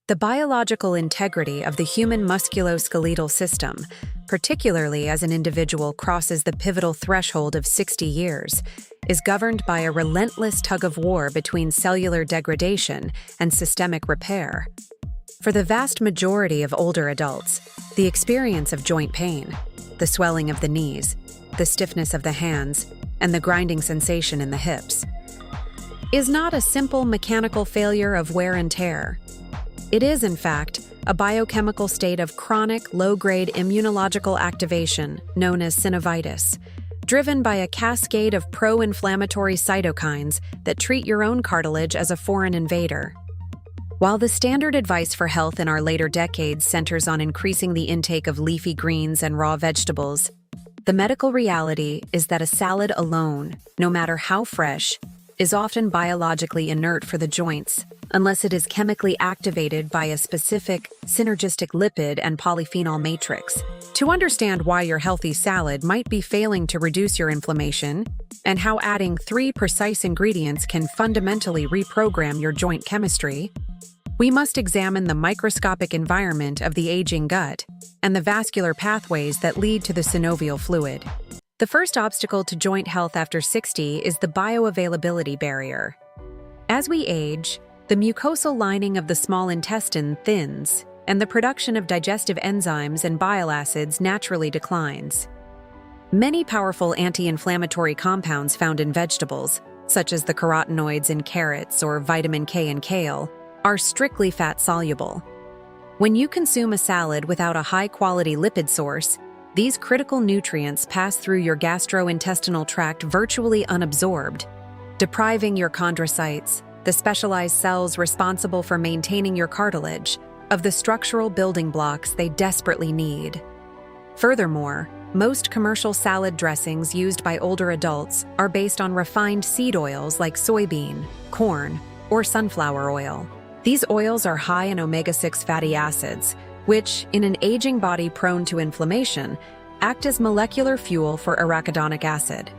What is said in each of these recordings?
The biological integrity of the human musculoskeletal system, particularly as an individual crosses the pivotal threshold of 60 years, is governed by a relentless tug-of-war between cellular degradation and systemic repair. For the vast majority of older adults, the experience of joint pain, the swelling of the knees, the stiffness of the hands, and the grinding sensation in the hips, is not a simple mechanical failure of wear and tear. It is, in fact, a biochemical state of chronic, low-grade immunological activation known as synovitis, driven by a cascade of pro-inflammatory cytokines that treat your own cartilage as a foreign invader. While the standard advice for health in our later decades centers on increasing the intake of leafy greens and raw vegetables, the medical reality is that a salad alone, no matter how fresh, is often biologically inert for the joints, unless it is chemically activated by a specific synergistic lipid and polyphenol matrix. To understand why your healthy salad might be failing to reduce your inflammation, and how adding 3 precise ingredients can fundamentally reprogram your joint chemistry, we must examine the microscopic environment of the aging gut and the vascular pathways that lead to the synovial fluid. The first obstacle to joint health after 60 is the bioavailability barrier. As we age, the mucosal lining of the small intestine thins, and the production of digestive enzymes and bile acids naturally declines. Many powerful anti-inflammatory compounds found in vegetables, such as the carotenoids in carrots or vitamin K in kale, are strictly fat-soluble. When you consume a salad without a high-quality lipid source, these critical nutrients pass through your gastrointestinal tract virtually unabsorbed, depriving your chondrocytes, the specialized cells responsible for maintaining your cartilage, of the structural building blocks they desperately need. Furthermore, most commercial salad dressings used by older adults are based on refined seed oils like soybean, corn, or sunflower oil. These oils are high in omega-6 fatty acids, which, in an aging body prone to inflammation, act as molecular fuel for arachidonic acid.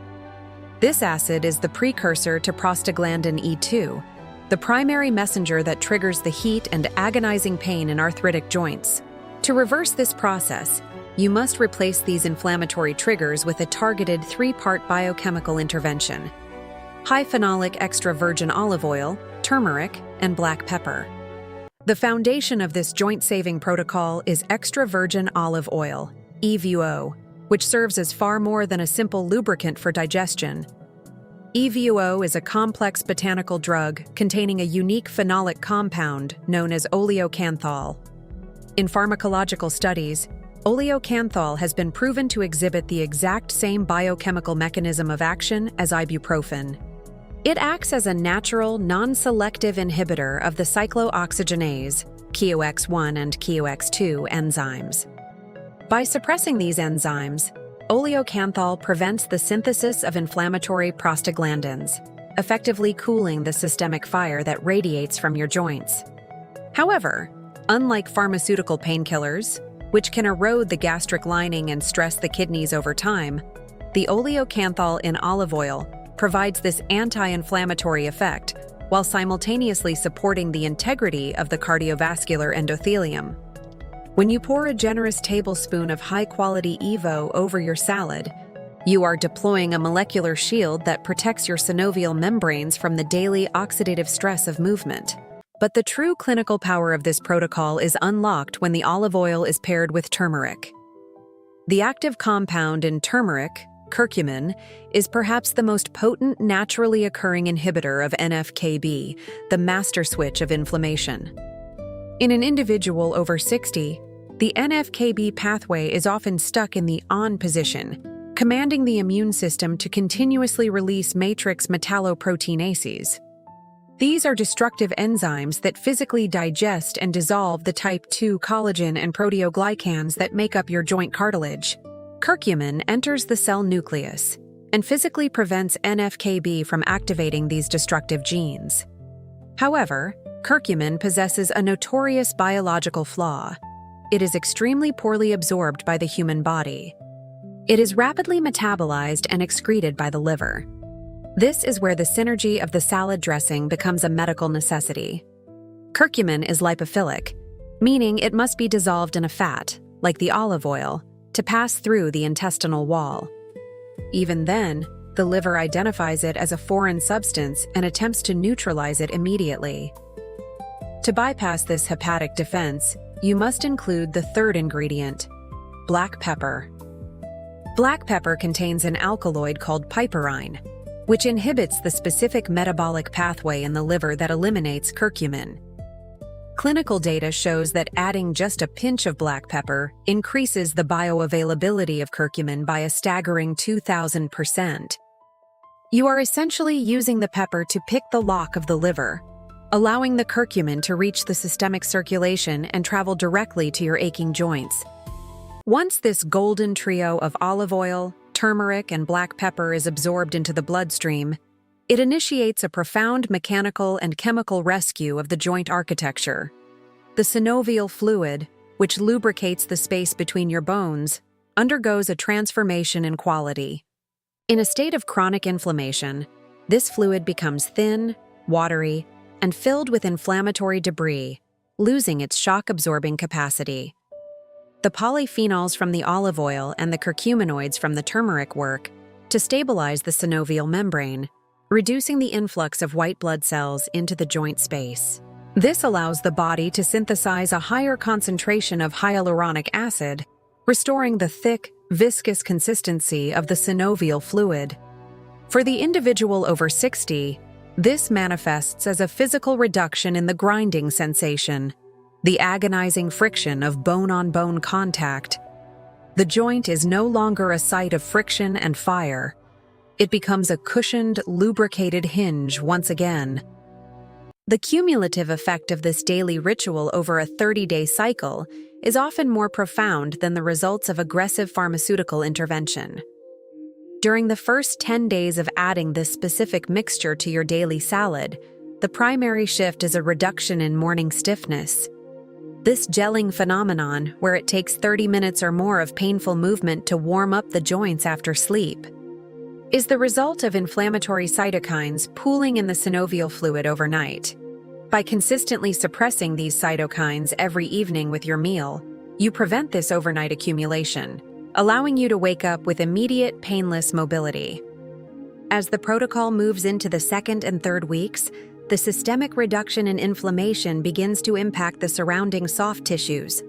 This acid is the precursor to prostaglandin E2, the primary messenger that triggers the heat and agonizing pain in arthritic joints. To reverse this process, you must replace these inflammatory triggers with a targeted 3-part biochemical intervention: high phenolic extra virgin olive oil, turmeric, and black pepper. The foundation of this joint-saving protocol is extra virgin olive oil, EVO, which serves as far more than a simple lubricant for digestion. EVO is a complex botanical drug containing a unique phenolic compound known as oleocanthal. In pharmacological studies, oleocanthal has been proven to exhibit the exact same biochemical mechanism of action as ibuprofen. It acts as a natural, non-selective inhibitor of the cyclooxygenase, KOX1 and KOX2 enzymes. By suppressing these enzymes, oleocanthal prevents the synthesis of inflammatory prostaglandins, effectively cooling the systemic fire that radiates from your joints. However, unlike pharmaceutical painkillers, which can erode the gastric lining and stress the kidneys over time, the oleocanthal in olive oil provides this anti-inflammatory effect while simultaneously supporting the integrity of the cardiovascular endothelium. When you pour a generous tablespoon of high-quality EVO over your salad, you are deploying a molecular shield that protects your synovial membranes from the daily oxidative stress of movement. But the true clinical power of this protocol is unlocked when the olive oil is paired with turmeric. The active compound in turmeric, curcumin, is perhaps the most potent naturally occurring inhibitor of NF-κB, the master switch of inflammation. In an individual over 60, the NF-κB pathway is often stuck in the on position, commanding the immune system to continuously release matrix metalloproteinases. These are destructive enzymes that physically digest and dissolve the type 2 collagen and proteoglycans that make up your joint cartilage. Curcumin enters the cell nucleus and physically prevents NF-κB from activating these destructive genes. However, curcumin possesses a notorious biological flaw. It is extremely poorly absorbed by the human body. It is rapidly metabolized and excreted by the liver. This is where the synergy of the salad dressing becomes a medical necessity. Curcumin is lipophilic, meaning it must be dissolved in a fat, like the olive oil, to pass through the intestinal wall. Even then, the liver identifies it as a foreign substance and attempts to neutralize it immediately. To bypass this hepatic defense, you must include the third ingredient, black pepper. Black pepper contains an alkaloid called piperine, which inhibits the specific metabolic pathway in the liver that eliminates curcumin. Clinical data shows that adding just a pinch of black pepper increases the bioavailability of curcumin by a staggering 2,000%. You are essentially using the pepper to pick the lock of the liver, allowing the curcumin to reach the systemic circulation and travel directly to your aching joints. Once this golden trio of olive oil, turmeric, and black pepper is absorbed into the bloodstream, it initiates a profound mechanical and chemical rescue of the joint architecture. The synovial fluid, which lubricates the space between your bones, undergoes a transformation in quality. In a state of chronic inflammation, this fluid becomes thin, watery, and filled with inflammatory debris, losing its shock-absorbing capacity. The polyphenols from the olive oil and the curcuminoids from the turmeric work to stabilize the synovial membrane, reducing the influx of white blood cells into the joint space. This allows the body to synthesize a higher concentration of hyaluronic acid, restoring the thick, viscous consistency of the synovial fluid. For the individual over 60, this manifests as a physical reduction in the grinding sensation, the agonizing friction of bone-on-bone contact. The joint is no longer a site of friction and fire. It becomes a cushioned, lubricated hinge once again. The cumulative effect of this daily ritual over a 30-day cycle is often more profound than the results of aggressive pharmaceutical intervention. During the first 10 days of adding this specific mixture to your daily salad, the primary shift is a reduction in morning stiffness. This gelling phenomenon, where it takes 30 minutes or more of painful movement to warm up the joints after sleep, is the result of inflammatory cytokines pooling in the synovial fluid overnight. By consistently suppressing these cytokines every evening with your meal, you prevent this overnight accumulation, allowing you to wake up with immediate, painless mobility. As the protocol moves into the second and third weeks, the systemic reduction in inflammation begins to impact the surrounding soft tissues.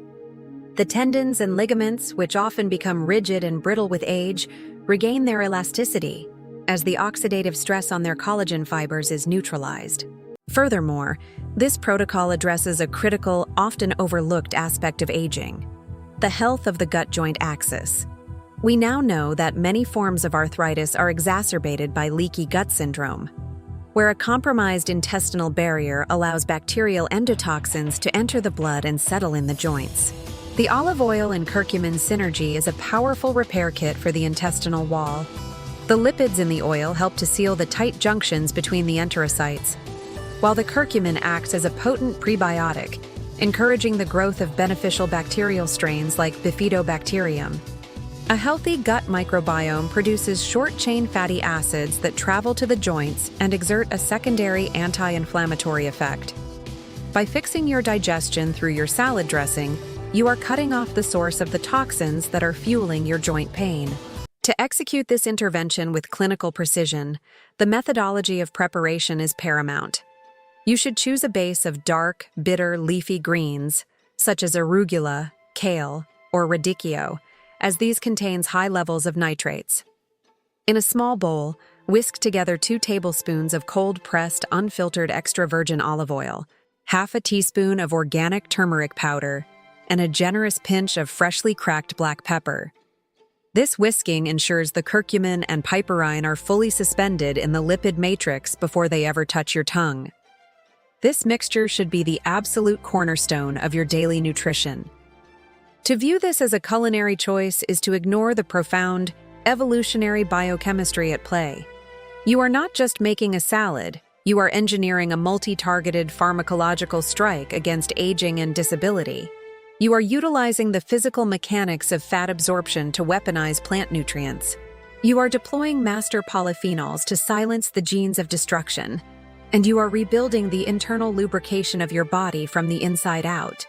The tendons and ligaments, which often become rigid and brittle with age, regain their elasticity, as the oxidative stress on their collagen fibers is neutralized. Furthermore, this protocol addresses a critical, often overlooked aspect of aging: the health of the gut-joint axis. We now know that many forms of arthritis are exacerbated by leaky gut syndrome, where a compromised intestinal barrier allows bacterial endotoxins to enter the blood and settle in the joints. The olive oil and curcumin synergy is a powerful repair kit for the intestinal wall. The lipids in the oil help to seal the tight junctions between the enterocytes, while the curcumin acts as a potent prebiotic, encouraging the growth of beneficial bacterial strains like bifidobacterium. A healthy gut microbiome produces short-chain fatty acids that travel to the joints and exert a secondary anti-inflammatory effect. By fixing your digestion through your salad dressing, you are cutting off the source of the toxins that are fueling your joint pain. To execute this intervention with clinical precision, the methodology of preparation is paramount. You should choose a base of dark, bitter, leafy greens, such as arugula, kale, or radicchio, as these contains high levels of nitrates. In a small bowl, whisk together 2 tablespoons of cold-pressed, unfiltered extra virgin olive oil, half a teaspoon of organic turmeric powder, and a generous pinch of freshly cracked black pepper. This whisking ensures the curcumin and piperine are fully suspended in the lipid matrix before they ever touch your tongue. This mixture should be the absolute cornerstone of your daily nutrition. To view this as a culinary choice is to ignore the profound, evolutionary biochemistry at play. You are not just making a salad, you are engineering a multi-targeted pharmacological strike against aging and disability. You are utilizing the physical mechanics of fat absorption to weaponize plant nutrients. You are deploying master polyphenols to silence the genes of destruction, and you are rebuilding the internal lubrication of your body from the inside out.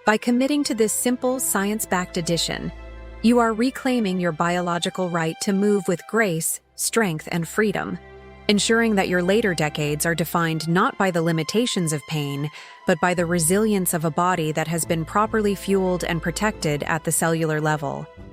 By committing to this simple, science-backed addition, you are reclaiming your biological right to move with grace, strength, and freedom, ensuring that your later decades are defined not by the limitations of pain, but by the resilience of a body that has been properly fueled and protected at the cellular level.